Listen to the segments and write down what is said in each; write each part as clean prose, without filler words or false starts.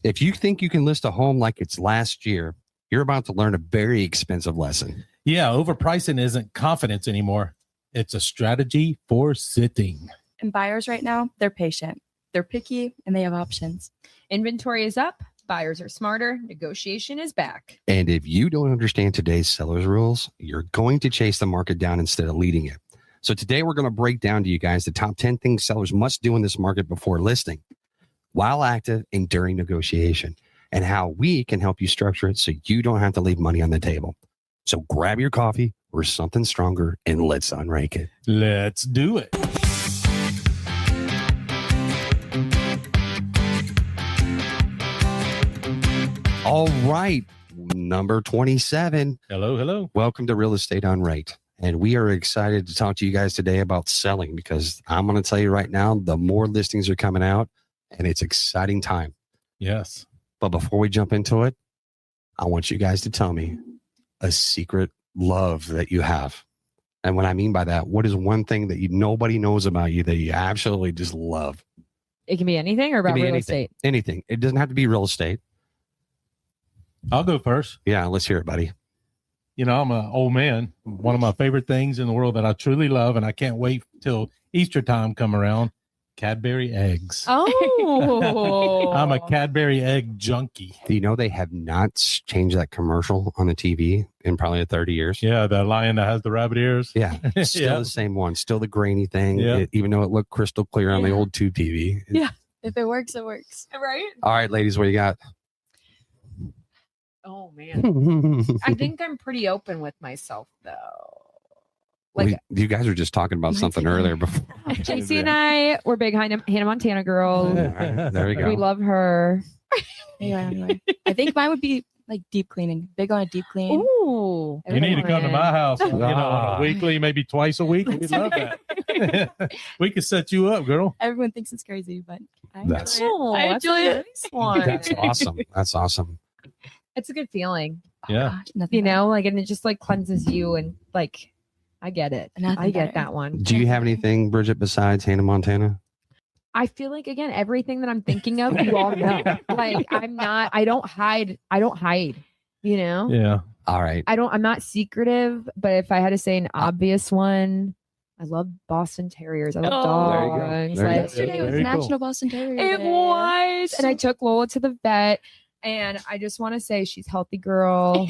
If you think you can list a home like it's last year, you're about to learn a very expensive lesson. Yeah, overpricing isn't confidence anymore. It's a strategy for sitting. And buyers right now, they're patient. They're picky and they have options. Inventory is up. Buyers are smarter. Negotiation is back. And if you don't understand today's seller's rules, you're going to chase the market down instead of leading it. So today we're going to break down to you guys the top 10 things sellers must do in this market before listing, while active and during negotiation, and how we can help you structure it so you don't have to leave money on the table. So grab your coffee or something stronger and let's unrake it. Let's do it. All right. Number 27. Hello. Welcome to Real Estate UnRaked. And we are excited to talk to you guys today about selling because I'm going to tell you right now, the more listings are coming out and it's exciting time. Yes. But before we jump into it, I want you guys to tell me a secret love that you have. And what I mean by that, what is one thing that nobody knows about you that you absolutely just love? It can be anything or about real estate. Anything. It doesn't have to be real estate. I'll go first. Yeah, let's hear it, buddy. You know, I'm an old man. One of my favorite things in the world that I truly love, and I can't wait till Easter time come around, Cadbury eggs. Oh. I'm a Cadbury egg junkie. Do you know they have not changed that commercial on the TV in probably 30 years? Yeah, the lion that has the rabbit ears. Yeah, still the same one. Still the grainy thing, Yeah. even though it looked crystal clear on the old tube TV. Yeah. If it works, it works. Right? All right, ladies, what do you got? Oh, man. I think I'm pretty open with myself, though. Like, you guys were just talking about something earlier before. JC and I were big Hannah Montana girls. There you go. We love her. Anyway. I think mine would be like deep cleaning. Big on a deep clean. Ooh. You need to come to my house, on a weekly, maybe twice a week. We'd love that. We could set you up, girl. Everyone thinks it's crazy, but I That's- enjoy it. That's awesome. That's awesome. It's a good feeling, Yeah. Gosh, nothing you know, like, and it just like cleanses you and like, I get it. Nothing I get better. that one. Do you have anything, Bridget, besides Hannah Montana? I feel like, again, everything that I'm thinking of, you all know. Like, I don't hide, you know? Yeah. All right. I'm not secretive, but if I had to say an obvious one, I love Boston Terriers. I love Oh, there you dogs. go. There you go. Like, Yesterday was Very cool. National Boston Terrier it Day. was. And I took Lola to the vet. And I just want to say she's a healthy girl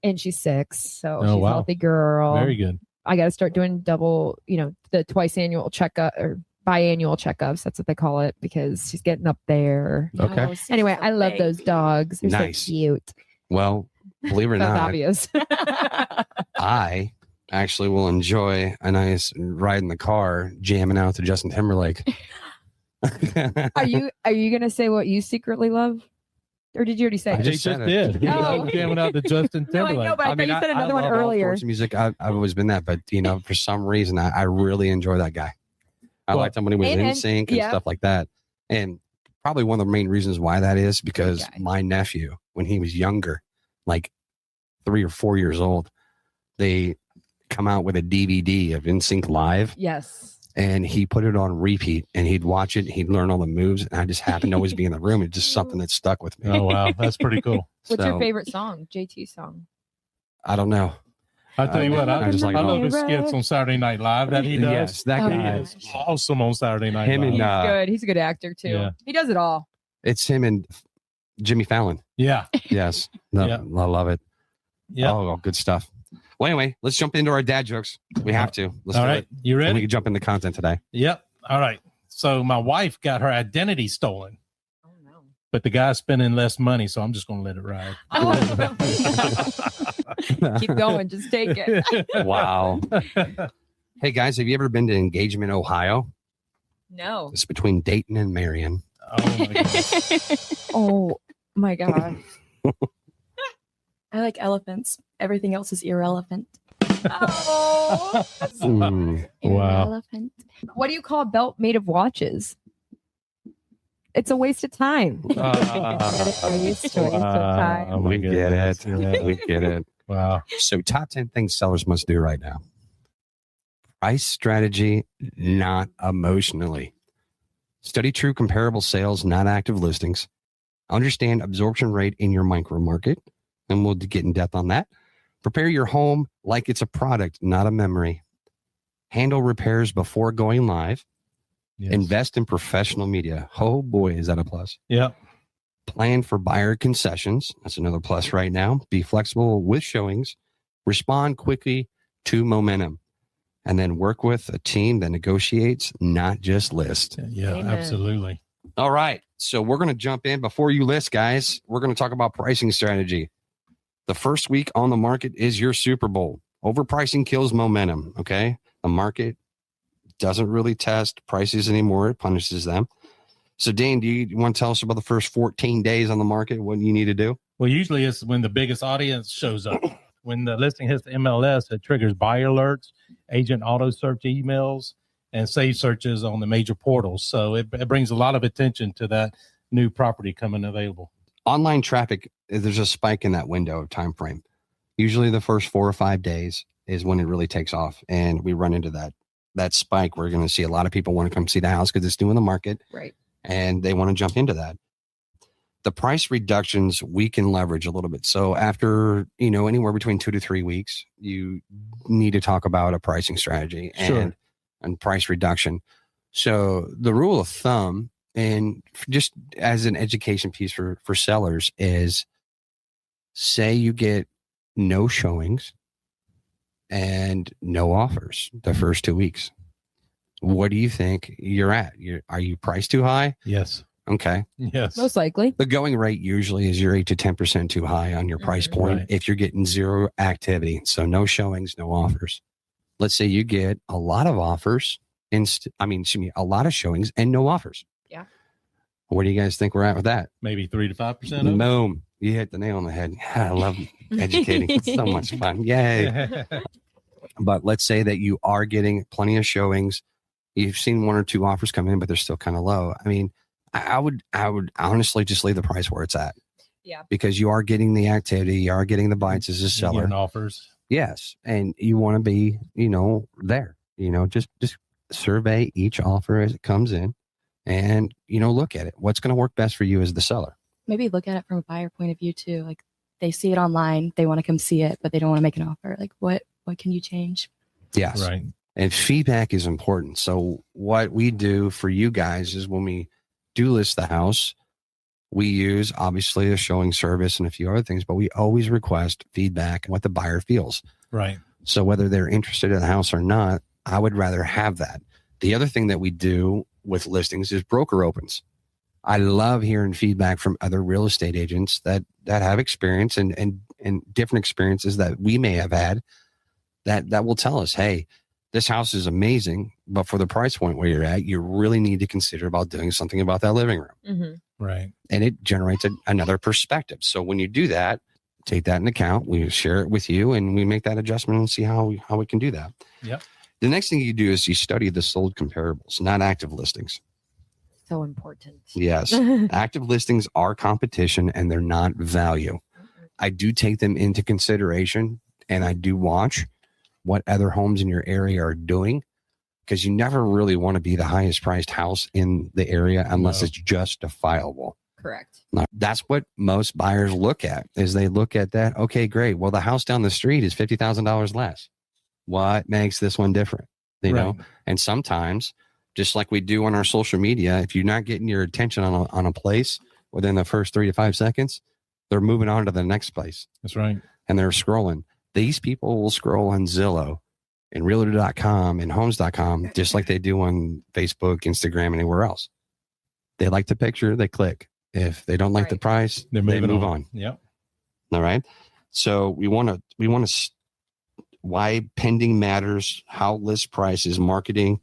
and she's 6. So she's a wow. healthy girl. Very good. I got to start doing double, you know, the twice annual checkup or biannual checkups. That's what they call it because she's getting up there. Okay. Oh, so Anyway, I love big. those dogs. They're Nice. so cute. Well, believe it or That's not, obvious. I actually will enjoy a nice ride in the car, jamming out to Justin Timberlake. Are you going to say what you secretly love? Or did you already say I it? just Just said it. did. Oh. Jamming out to Justin No, I Timberlake. know, but I thought you said another one love all earlier. sorts of music. I've always been that, but you know, for some reason, I really enjoy that guy. I Well, liked him when he was in and- sync and yeah. stuff like that. And probably one of the main reasons why that is because Good guy. my nephew, when he was younger, like 3 or 4 years old, they come out with a DVD of NSYNC Live, Yes. and he put it on repeat, and he'd watch it, he'd learn all the moves, and I just happened to always be in the room. It's just something that stuck with me. Oh, wow. That's pretty cool. What's your So, favorite song? JT song. I don't know. I tell you what, I just like I all love of his skits on Saturday Night Live that he does. Yes, that Oh, guy. He yeah. is awesome on Saturday Night Him Live. and, He's good. He's a good actor too. Yeah. He does it all. It's him and Jimmy Fallon. Yeah. Yes. No, Yeah. I love it. Yeah. Oh, good stuff. Well, anyway, let's jump into our dad jokes. We have to. Let's All do right. it. You And we ready? can jump into content today. Yep. All right. So my wife got her identity stolen, Oh no. but the guy's spending less money, so I'm just going to let it ride. Keep going. Just take it. Wow. Hey, guys, have you ever been to Engagement, Ohio? No. It's between Dayton and Marion. Oh my God. Oh my God. I like elephants. Everything else is irrelevant. Oh. Mm. Wow. Irrelevant. What do you call a belt made of watches? It's a waste of time. A waste of time. Oh my We get goodness. it. Yeah. We get it. Wow. So, top 10 things sellers must do right now. Price strategy, not emotionally. Study true comparable sales, not active listings. Understand absorption rate in your micro market, and we'll get in depth on that. Prepare your home like it's a product, not a memory. Handle repairs before going live. Yes. Invest in professional media. Oh boy, is that a plus. Yeah. Plan for buyer concessions. That's another plus right now. Be flexible with showings. Respond quickly to momentum. And then work with a team that negotiates, not just list. Yeah, Amen. absolutely. All right. So we're going to jump in. Before you list, guys, we're going to talk about pricing strategy. The first week on the market is your Super Bowl. Overpricing kills momentum. Okay. The market doesn't really test prices anymore. It punishes them. So, Dane, do you want to tell us about the first 14 days on the market? What you need to do? Well, usually it's when the biggest audience shows up. When the listing hits the MLS, it triggers buyer alerts, agent auto search emails, and save searches on the major portals. So it brings a lot of attention to that new property coming available. Online traffic, there's a spike in that window of time frame. Usually the first 4 or 5 days is when it really takes off, and we run into that spike. We're going to see a lot of people want to come see the house because it's new in the market, Right. and they want to jump into that. The price reductions we can leverage a little bit. So after, anywhere between 2 to 3 weeks, you need to talk about a pricing strategy and price reduction. So the rule of thumb, and just as an education piece for sellers, is say you get no showings and no offers the first 2 weeks. What do you think you're at? Are you priced too high? Yes. Okay. Yes. Most likely. The going rate usually is you're 8 to 10% too high on your price point Right. if you're getting zero activity. So no showings, no offers. Let's say you get a lot of offers, a lot of showings and no offers. Yeah. What do you guys think we're at with that? Maybe 3 to 5%. Boom. You hit the nail on the head. I love educating. It's so much fun. Yay. But let's say that you are getting plenty of showings. You've seen 1 or 2 offers come in, but they're still kind of low. I mean, I would honestly just leave the price where it's at. Yeah. Because you are getting the activity, you are getting the bites as a seller. Getting offers. Yes. And you want to be, there, just survey each offer as it comes in and, look at it. What's going to work best for you as the seller? Maybe look at it from a buyer point of view too. Like they see it online, they want to come see it, but they don't want to make an offer. Like what can you change? Yes. Right. And feedback is important. So what we do for you guys is when we do list the house, we use obviously a showing service and a few other things, but we always request feedback on what the buyer feels. Right. So whether they're interested in the house or not, I would rather have that. The other thing that we do with listings is broker opens. I love hearing feedback from other real estate agents that have experience and different experiences that we may have had that will tell us, hey, this house is amazing, but for the price point where you're at, you really need to consider about doing something about that living room. Mm-hmm. Right. And it generates another perspective. So when you do that, take that into account. We share it with you and we make that adjustment and see how we can do that. Yep. The next thing you do is you study the sold comparables, not active listings. So important. Yes. Active listings are competition and they're not value. I do take them into consideration and I do watch what other homes in your area are doing, because you never really want to be the highest priced house in the area unless it's justifiable. Correct. Now, that's what most buyers look at is they look at that. Okay, great. Well, the house down the street is $50,000 less. What makes this one different? You know? And sometimes, just like we do on our social media, if you're not getting your attention on a place within the first 3 to 5 seconds, they're moving on to the next place. That's right. And they're scrolling. These people will scroll on Zillow and realtor.com and homes.com just like they do on Facebook, Instagram, and anywhere else. They like the picture, they click. If they don't like the price, they move on. Yep. All right. So we want to why pending matters, how list prices, marketing,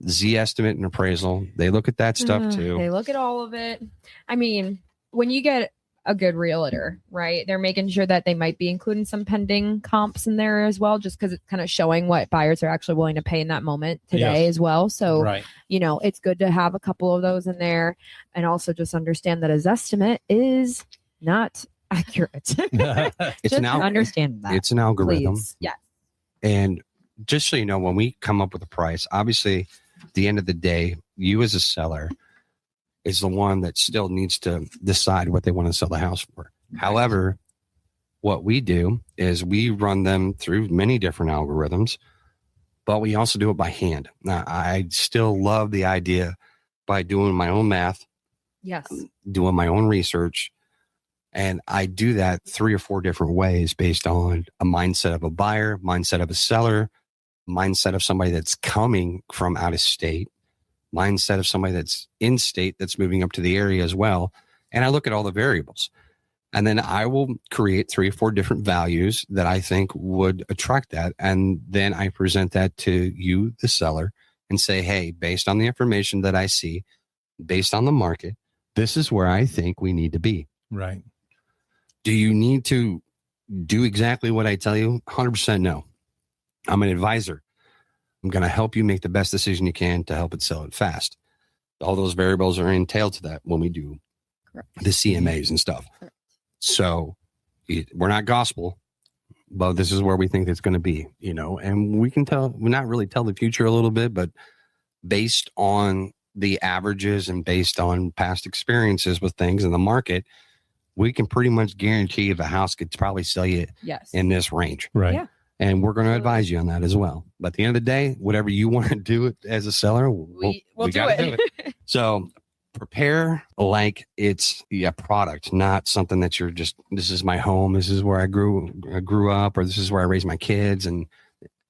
Z estimate and appraisal. They look at that stuff too. They look at all of it. I mean, when you get a good realtor, right, they're making sure that they might be including some pending comps in there as well, just because it's kind of showing what buyers are actually willing to pay in that moment today as well. So, it's good to have a couple of those in there, and also just understand that his estimate is not accurate. Understand that. It's an algorithm. Please. Yes. And just so you know, when we come up with a price, obviously, at the end of the day, you as a seller, is the one that still needs to decide what they want to sell the house for. However, what we do is we run them through many different algorithms, but we also do it by hand. Now, I still love the idea by doing my own math, Yes. doing my own research. And I do that 3 or 4 different ways based on a mindset of a buyer, mindset of a seller, mindset of somebody that's coming from out of state, mindset of somebody that's in state that's moving up to the area as well. And I look at all the variables. And then I will create 3 or 4 different values that I think would attract that. And then I present that to you, the seller, and say, hey, based on the information that I see, based on the market, this is where I think we need to be. Right. Do you need to do exactly what I tell you? 100% no. I'm an advisor. I'm going to help you make the best decision you can to help it sell it fast. All those variables are entailed to that when we do the CMAs and stuff. Correct. So we're not gospel, but this is where we think it's going to be, and we can not really tell the future a little bit, but based on the averages and based on past experiences with things in the market, we can pretty much guarantee if a house could probably sell you in this range. Right. Yeah. And we're going to advise you on that as well. But at the end of the day, whatever you want to do it as a seller, We'll do gotta it. do it. So prepare like it's a product, not something that you're just, this is my home. This is where I grew up, or this is where I raised my kids. And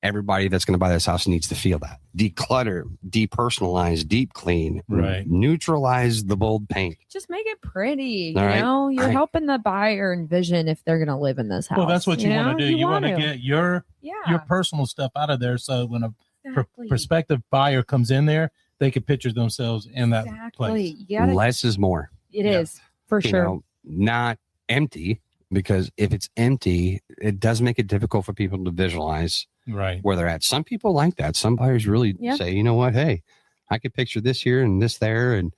everybody that's going to buy this house needs to feel that. Declutter, depersonalize, deep clean, Right. Neutralize the bold paint. Just make it pretty. All right. You're helping the buyer envision if they're going to live in this house. Well, that's what you want to do. You want to get your personal stuff out of there. So when a prospective buyer comes in there, they can picture themselves in that place. Less is more. It is for sure. Not empty, because if it's empty, it does make it difficult for people to visualize where they're at. Some people like that. Some buyers really say, you know what? Hey, I could picture this here and this there and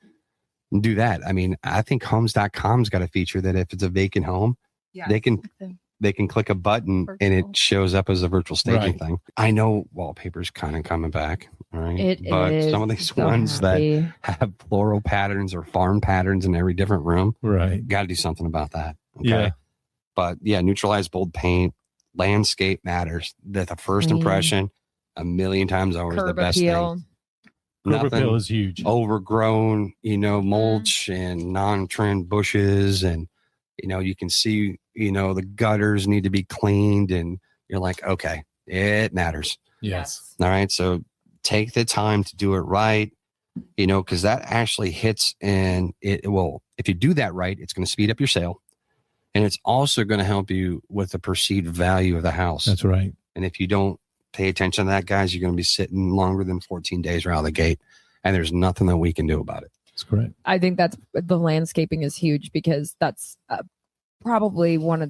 do that. I mean, I think homes.com's got a feature that if it's a vacant home, they can click a button and it shows up as a virtual staging thing. I know wallpaper's kind of coming back, right? But some of these ones that have floral patterns or farm patterns in every different room, got to do something about that. Okay? Yeah. But neutralize bold paint. Landscape matters. That the first impression, a million times over, is the best thing. Curb appeal is huge. Overgrown, mulch and non-trend bushes, and you can see, the gutters need to be cleaned, and you're like, okay, it matters. Yes. All right. So take the time to do it right, because that actually hits, and it will, if you do that right, it's going to speed up your sale. And it's also going to help you with the perceived value of the house. That's right. And if you don't pay attention to that, guys, you're going to be sitting longer than 14 days right out of the gate. And there's nothing that we can do about it. That's correct. I think the landscaping is huge, because that's probably one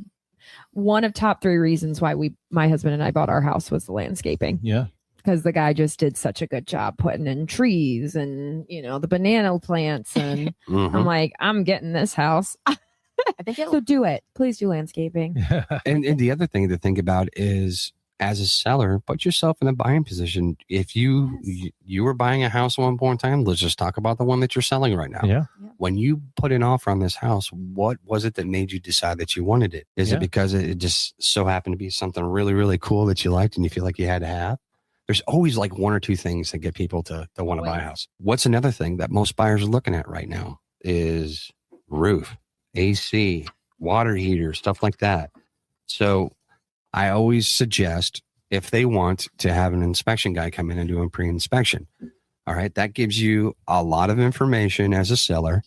of top 3 reasons why my husband and I bought our house was the landscaping. Yeah. Because the guy just did such a good job putting in trees and, the banana plants. And I'm like, I'm getting this house. I think so do it. Please do landscaping. And the other thing to think about is, as a seller, put yourself in a buying position. If you were buying a house at one point in time, let's just talk about the one that you're selling right now. Yeah. When you put an offer on this house, what was it that made you decide that you wanted it? Is it because it just so happened to be something really, really cool that you liked and you feel like you had to have? There's always like 1 or 2 things that get people to want to buy a house. What's another thing that most buyers are looking at right now is roof, AC, water heater, stuff like that. So I always suggest, if they want to have an inspection guy come in and do a pre-inspection, all right, that gives you a lot of information as a seller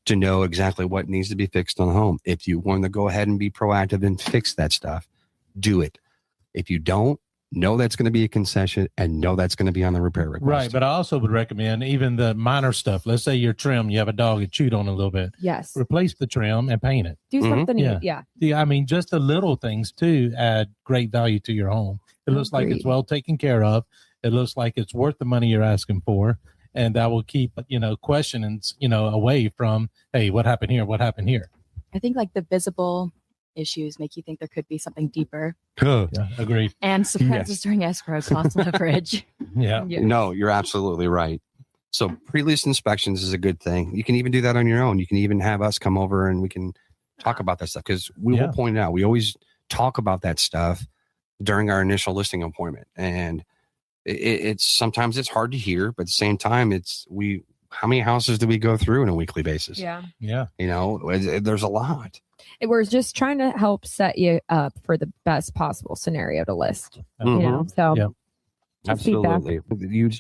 to know exactly what needs to be fixed on the home. If you want to go ahead and be proactive and fix that stuff, do it. If you don't, know that's going to be a concession and know that's going to be on the repair request. Right. But I also would recommend even the minor stuff. Let's say your trim, you have a dog that chewed on it a little bit. Yes. Replace the trim and paint it. Do something. Yeah. I mean, just the little things too add great value to your home. It looks like it's well taken care of. It looks like it's worth the money you're asking for. And that will keep, questionings, away from, hey, what happened here? What happened here? I think like the visible issues make you think there could be something deeper. Yeah, agreed. And surprises during escrow cost leverage. Yeah. No, you're absolutely right. So pre-list inspections is a good thing. You can even do that on your own. You can even have us come over and we can talk about that stuff because we will point it out. We always talk about that stuff during our initial listing appointment. And it's sometimes it's hard to hear, but at the same time, how many houses do we go through on a weekly basis? Yeah. Yeah. There's a lot. We're just trying to help set you up for the best possible scenario to list. So Yeah. Absolutely. You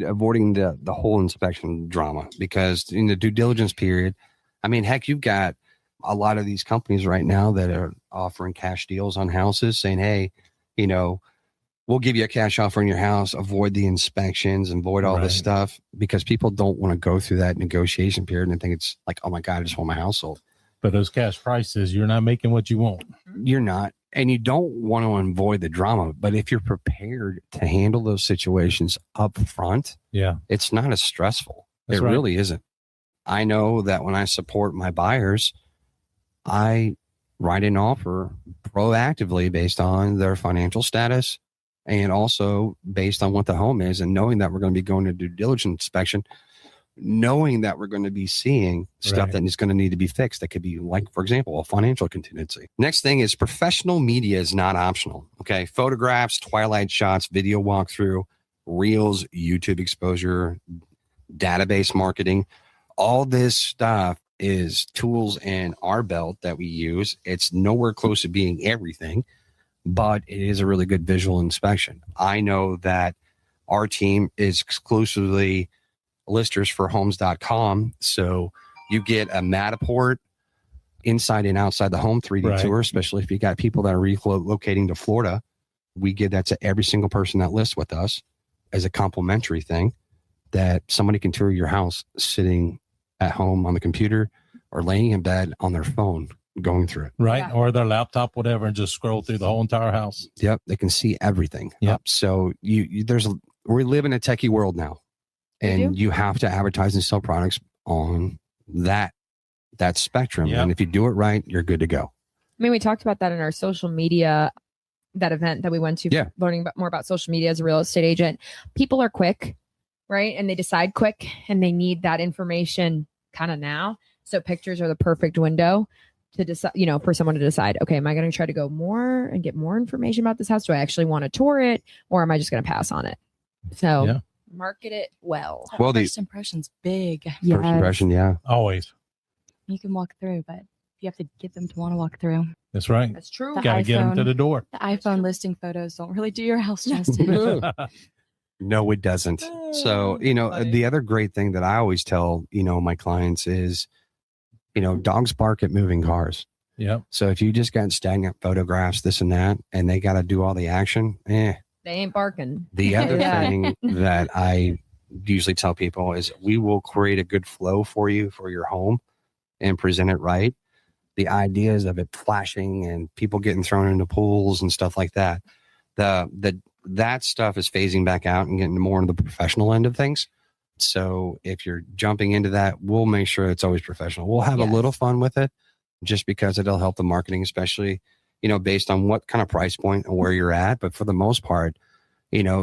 avoiding the whole inspection drama because in the due diligence period, I mean, heck, you've got a lot of these companies right now that are offering cash deals on houses saying, hey, we'll give you a cash offer on your house, avoid the inspections and avoid all this stuff because people don't want to go through that negotiation period and think it's like, oh my God, I just want my house sold. But those cash prices, you're not making what you want. You're not. And you don't want to avoid the drama. But if you're prepared to handle those situations up front, it's not as stressful. It really isn't. I know that when I support my buyers, I write an offer proactively based on their financial status and also based on what the home is and knowing that we're going to be going to due diligence inspection, knowing that we're going to be seeing stuff that is going to need to be fixed. That could be like, for example, a financial contingency. Next thing is professional media is not optional. Okay. Photographs, twilight shots, video walkthrough, reels, YouTube exposure, database marketing, all this stuff is tools in our belt that we use. It's nowhere close to being everything, but it is a really good visual inspection. I know that our team is exclusively listers for homes.com. So you get a Matterport inside and outside the home 3D tour, especially if you got people that are relocating to Florida. We give that to every single person that lists with us as a complimentary thing that somebody can tour your house sitting at home on the computer or laying in bed on their phone going through it. Or their laptop, whatever, and just scroll through the whole entire house. Yep. They can see everything. So we live in a techie world now. And you have to advertise and sell products on that spectrum. And if you do it right, you're good to go. I mean, we talked about that in our social media, that event that we went to, learning more about social media as a real estate agent. People are quick, right? And they decide quick and they need that information kind of now. So pictures are the perfect window to decide, for someone to decide, okay, am I going to try to go more and get more information about this house? Do I actually want to tour it or am I just going to pass on it? So market it well. That first impression's big. First impression, always. You can walk through, but you have to get them to want to walk through. That's right. That's true. Got to get them to the door. The iPhone listing photos don't really do your house justice. No, it doesn't. So, the other great thing that I always tell, my clients is, dogs bark at moving cars. Yeah. So if you just got stagnant photographs, this and that, and they got to do all the action, they ain't barking. The other thing that I usually tell people is we will create a good flow for you for your home and present it right. The ideas of it flashing and people getting thrown into pools and stuff like that, that stuff is phasing back out and getting more into the professional end of things. So if you're jumping into that, we'll make sure it's always professional. We'll have a little fun with it just because it'll help the marketing, especially, based on what kind of price point and where you're at. But for the most part,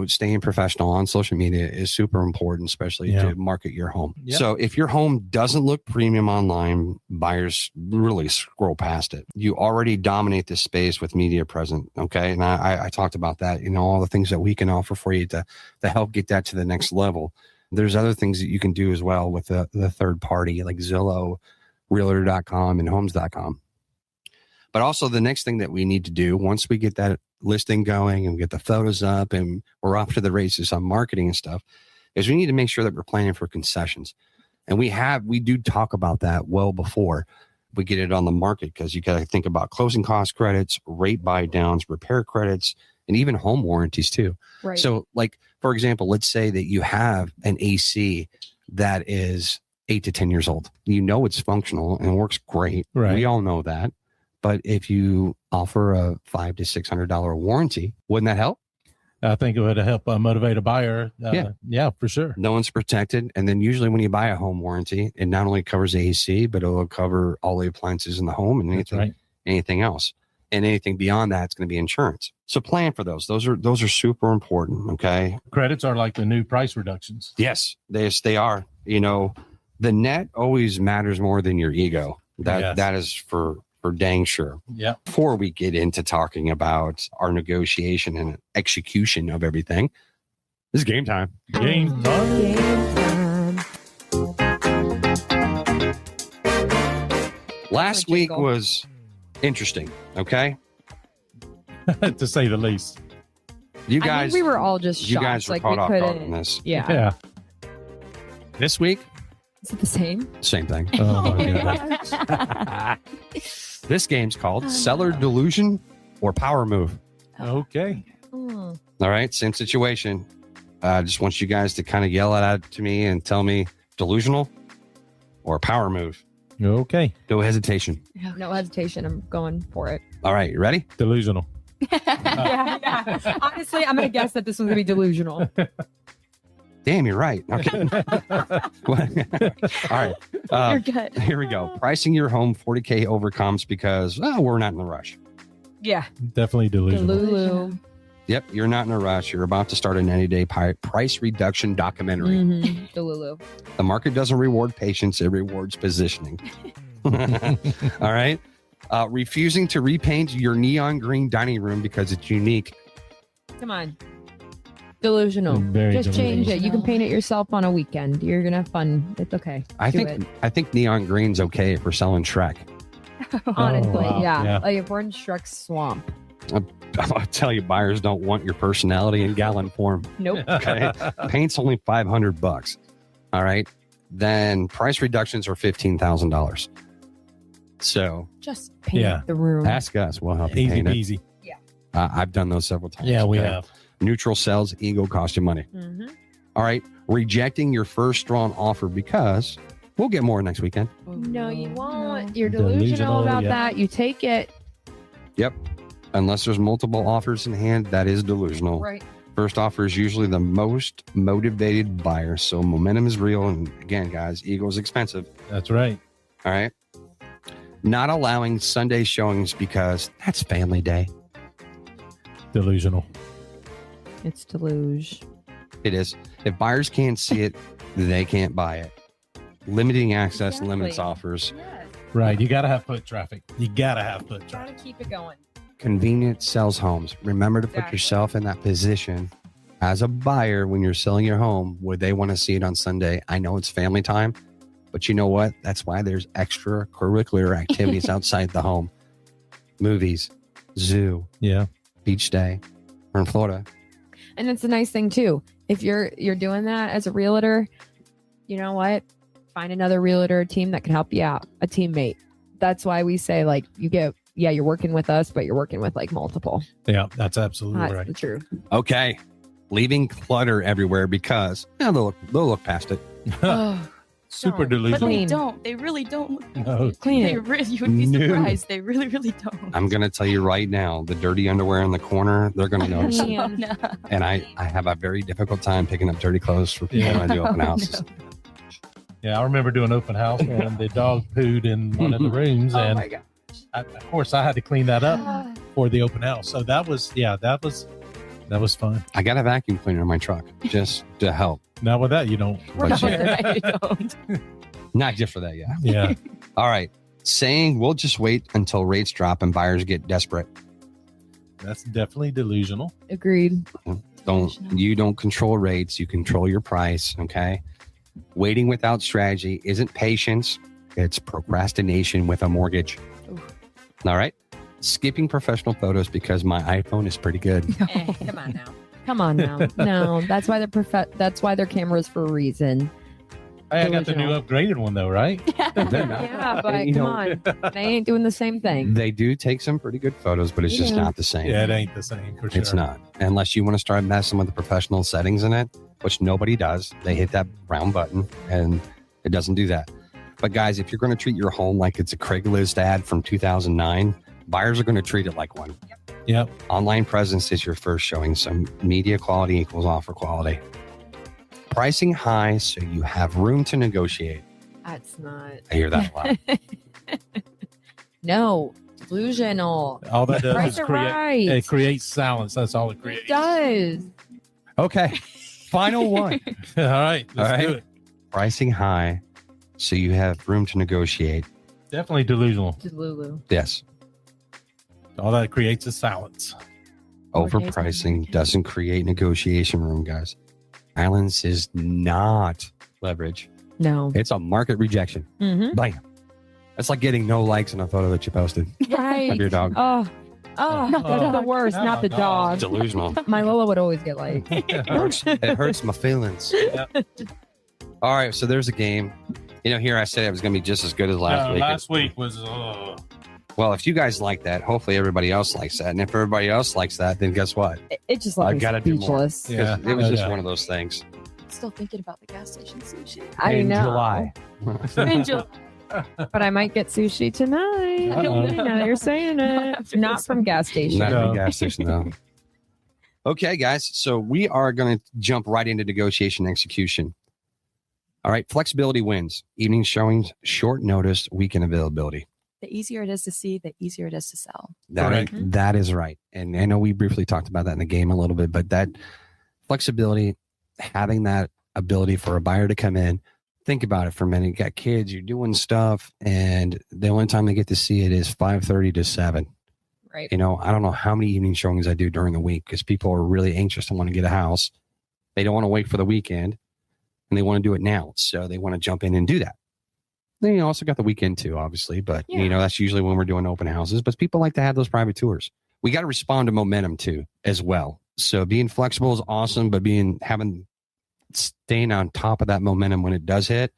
staying professional on social media is super important, especially to market your home. Yeah. So if your home doesn't look premium online, buyers really scroll past it. You already dominate this space with media present. Okay. And I talked about that, all the things that we can offer for you to help get that to the next level. There's other things that you can do as well with the third party like Zillow, Realtor.com and Homes.com. But also the next thing that we need to do once we get that listing going and get the photos up and we're off to the races on marketing and stuff is we need to make sure that we're planning for concessions. And we do talk about that well before we get it on the market because you got to think about closing cost credits, rate buy downs, repair credits, and even home warranties too. Right. So like, for example, let's say that you have an AC that is 8 to 10 years old. It's functional and works great. Right. We all know that. But if you offer a $500 to $600 warranty, wouldn't that help? I think it would help motivate a buyer. Yeah, for sure. No one's protected. And then usually when you buy a home warranty, it not only covers the AC, but it'll cover all the appliances in the home and anything else. And anything beyond that, it's going to be insurance. So plan for those. Those are super important. Okay. Credits are like the new price reductions. Yes, they are. The net always matters more than your ego. That is for dang sure. Yeah. Before we get into talking about our negotiation and execution of everything, this is game time. Game time. Last week was interesting. Okay. To say the least. You I guys, think we were all just shocked. you guys were like caught we off guard couldn't. on this. Yeah. This week, Is it the same? same thing. Oh my goodness. This game's called Seller Delusion or Power Move. Okay. Hmm. All right, same situation. I just want you guys to kind of yell it out to me and tell me delusional or power move. Okay. No hesitation. No hesitation. I'm going for it. All right, you ready? Delusional. yeah. Honestly, I'm going to guess that this one's going to be delusional. Damn, you're right. Okay. All right. You're good. Here we go. Pricing your home 40K over comps because we're not in a rush. Yeah. Definitely delusional. Delulu. Yep, you're not in a rush. You're about to start a 90-day price reduction documentary. Mm-hmm. Delulu. The market doesn't reward patience, it rewards positioning. All right. Refusing to repaint your neon green dining room because it's unique. Come on. Delusional. Very Just change delusional. it. You can paint it yourself on a weekend. You're going to have fun. It's okay. I Do think neon green's okay if we're selling Shrek. Honestly, wow. yeah. Yeah. Like if we're in Shrek's swamp. I'll tell you, buyers don't want your personality in gallon form. Nope. Okay. Paint's only $500. All right. Then price reductions are $15,000. So Just paint Yeah. the room. ask us. We'll help you Easy paint it. peasy. I've done those several times. Yeah, we okay? have. Neutral sells, ego costs you money. Mm-hmm. All right. Rejecting your first strong offer because we'll get more next weekend. No, you won't. No. You're delusional, Delusional, about yeah. that. You take it. Yep. Unless there's multiple offers in hand, that is delusional. Right. First offer is usually the most motivated buyer. So momentum is real. And again, guys, ego is expensive. That's right. All right. Not allowing Sunday showings because that's family day. Delusional. It's deluge. It is. If buyers can't see it, they can't buy it. Limiting access Exactly. limits offers. Yes. Right. You got to have foot traffic. You got to have foot Try traffic. to keep it going. Convenience sells homes. Remember to put Exactly. yourself in that position as a buyer when you're selling your home. Would they want to see it on Sunday? I know it's family time, but you know what? That's why there's extracurricular activities outside the home. Movies, zoo, Yeah. beach day. We're in Florida. And it's a nice thing too. If you're doing that as a realtor, you know what? Find another realtor team that can help you out, a teammate. That's why we say like you're working with us, but you're working with like multiple. Yeah. That's absolutely That's right. the truth. Okay. Leaving clutter everywhere because they'll look past it. Oh, Super but delusional. they Clean. don't. They really don't. No. Clean They it. you would be No. surprised. They really, really don't. I'm going to tell you right now, the dirty underwear in the corner, they're going to notice. Clean. Oh, no. And I have a very difficult time picking up dirty clothes for people Yeah. when I do open Oh, houses. no. Yeah. I remember doing open house and the dog pooed in one of the rooms. Oh And my god. of course, I had to clean that up for the open house. So that was fun. I got a vacuum cleaner in my truck just to help. Now with that, you don't. But No, yeah, I don't. not just for that, yeah. Yeah. All right. Saying we'll just wait until rates drop and buyers get desperate. That's definitely delusional. Agreed. You don't control rates, you control your price. Okay. Waiting without strategy isn't patience, it's procrastination with a mortgage. Oof. All right. Skipping professional photos because my iPhone is pretty good. Come on now. Come on now. No, that's why that's why they're cameras for a reason. Hey, I got the new Delusional. upgraded one though, right? Yeah, but You come know- on. They ain't doing the same thing. They do take some pretty good photos, but it's just Yeah. not the same. Yeah, it ain't the same for sure. It's not. Unless you want to start messing with the professional settings in it, which nobody does. They hit that brown button and it doesn't do that. But guys, if you're going to treat your home like it's a Craigslist ad from 2009, buyers are going to treat it like one. Yep. Online presence is your first showing. So media quality equals offer quality. Pricing high so you have room to negotiate. That's not. I hear that a lot. No. Delusional. All that does Price is it create. right. It creates silence. That's all it creates. It does. Okay. Final one. All right. Let's All right. do it. Pricing high so you have room to negotiate. Definitely delusional. Delulu. Yes. All that creates is silence. Overpricing doesn't create negotiation room, guys. Silence is not leverage. No. It's a market rejection. Mm-hmm. Bam. That's like getting no likes on a photo that you posted Right. of your dog. Oh, that's the worst. Not the dog. Delusional. My Lola would always get like. It hurts my feelings. All right, so there's a game. Here I said it was going to be just as good as last week. Last week was. Well, if you guys like that, hopefully everybody else likes that. And if everybody else likes that, then guess what? It just I left me gotta do more. speechless. Yeah. It was just one of those things. Still thinking about the gas station sushi. I In know. July. In July. But I might get sushi tonight. Uh-oh. Now that you're saying it. Not from gas station. Not No. the gas station, though. Okay, guys. So we are going to jump right into negotiation execution. All right. Flexibility wins. Evening showings, short notice, weekend availability. The easier it is to see, the easier it is to sell. That is right. And I know we briefly talked about that in the game a little bit, but that flexibility, having that ability for a buyer to come in, think about it for a minute. You got kids, you're doing stuff, and the only time they get to see it is 5:30 to 7. Right. I don't know how many evening showings I do during the week because people are really anxious to want to get a house. They don't want to wait for the weekend, and they want to do it now. So they want to jump in and do that. Then you also got the weekend too, obviously, but that's usually when we're doing open houses. But people like to have those private tours. We got to respond to momentum too, as well. So being flexible is awesome, but staying on top of that momentum when it does hit.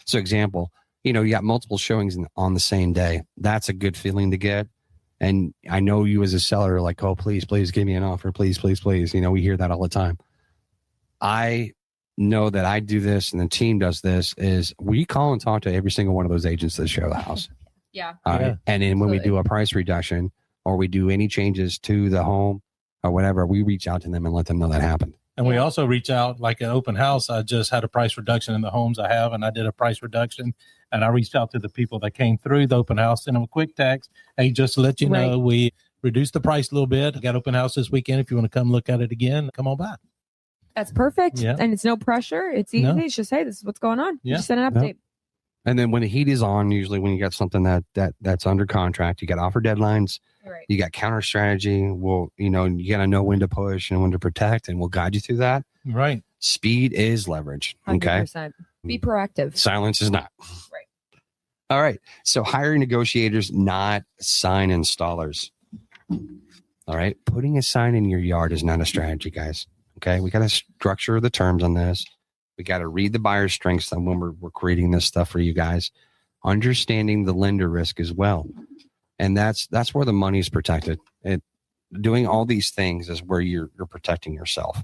So example, you got multiple showings on the same day. That's a good feeling to get. And I know you as a seller are like, oh, please give me an offer. Please, please, please. We hear that all the time. I know that I do this and the team does this is we call and talk to every single one of those agents that show the house. Yeah. All right. And then when we do a price reduction or we do any changes to the home or whatever, we reach out to them and let them know that happened. And we also reach out like an open house. I just had a price reduction in the homes I have, and I did a price reduction. And I reached out to the people that came through the open house, sent them a quick text. Hey, just to let you know, we reduced the price a little bit. I got open house this weekend. If you want to come look at it again, come on by. That's perfect. Yeah. And it's no pressure. It's easy. It's just, hey, this is what's going on. Yeah. Just send an update. And then when the heat is on, usually when you got something that's under contract, you got offer deadlines, you got counter strategy. Well, you got to know when to push and when to protect, and we'll guide you through that. Right. Speed is leverage. 100%. Be proactive. Silence is not. Right. All right. So hiring negotiators, not sign installers. All right. Putting a sign in your yard is not a strategy, guys. Okay. We got to structure the terms on this. We got to read the buyer's strengths on when we're creating this stuff for you guys. Understanding the lender risk as well. And that's where the money's protected. Doing all these things is where you're protecting yourself.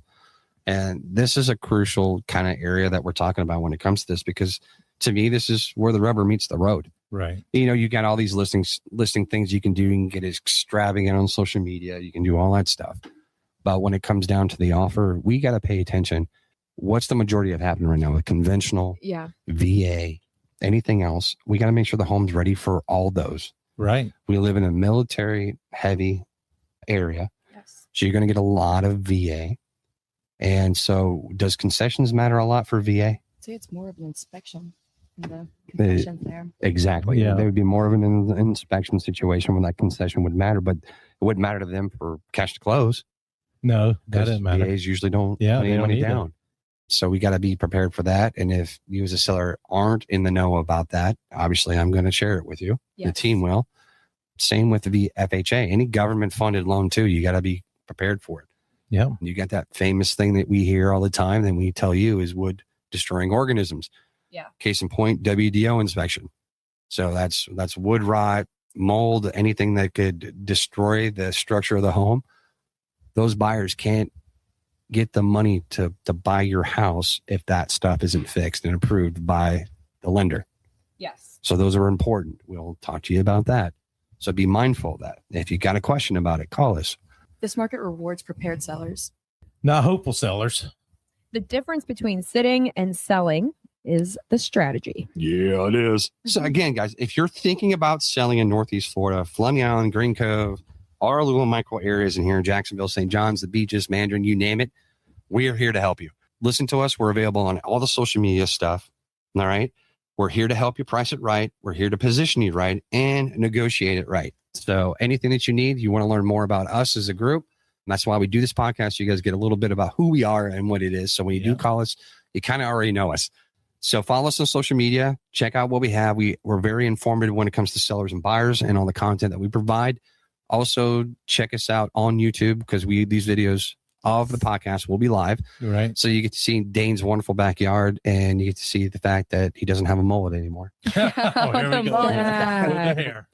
And this is a crucial kind of area that we're talking about when it comes to this, because to me, this is where the rubber meets the road. Right. You got all these listing things you can do. You can get extravagant on social media. You can do all that stuff. But when it comes down to the offer, we got to pay attention. What's the majority of happening right now with conventional, VA, anything else? We got to make sure the home's ready for all those. Right. We live in a military heavy area. Yes. So you're going to get a lot of VA. And so does concessions matter a lot for VA? I'd say it's more of an inspection in the concessions there. Exactly. Yeah. There would be more of an inspection situation when that concession would matter, but it wouldn't matter to them for cash to close. No, that doesn't matter. VAs usually don't Yeah, put they any don't money need down. So we got to be prepared for that. And if you as a seller aren't in the know about that, obviously I'm going to share it with you. Yes. The team will. Same with the FHA. Any government funded loan too, you got to be prepared for it. Yeah. You got that famous thing that we hear all the time that we tell you is wood destroying organisms. Yeah. Case in point, WDO inspection. So that's wood rot, mold, anything that could destroy the structure of the home. Those buyers can't get the money to buy your house if that stuff isn't fixed and approved by the lender. Yes. So those are important. We'll talk to you about that. So be mindful of that. If you got a question about it, call us. This market rewards prepared sellers. Not hopeful sellers. The difference between sitting and selling is the strategy. Yeah, it is. So again, guys, if you're thinking about selling in Northeast Florida, Fleming Island, Green Cove, our little micro areas in here in Jacksonville, St. Johns, the beaches, Mandarin, you name it, we are here to help you. Listen to us. We're available on all the social media stuff. All right. We're here to help you price it right. We're here to position you right and negotiate it right. So anything that you need, you want to learn more about us as a group. And that's why we do this podcast. You guys get a little bit about who we are and what it is. So when you do call us, you kind of already know us. So follow us on social media. Check out what we have. We're very informative when it comes to sellers and buyers and all the content that we provide. Also, check us out on YouTube because these videos of the podcast will be live. Right. So you get to see Dane's wonderful backyard and you get to see the fact that he doesn't have a mullet anymore. Here we go. Hair.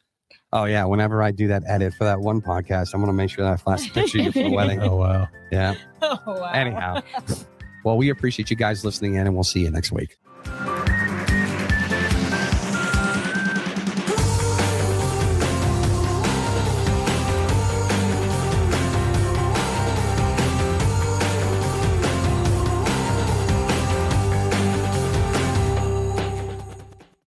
Oh, yeah. Whenever I do that edit for that one podcast, I'm going to make sure that I flash the picture of you for the wedding. Oh, wow. Yeah. Oh, wow. Anyhow. Well, we appreciate you guys listening in and we'll see you next week.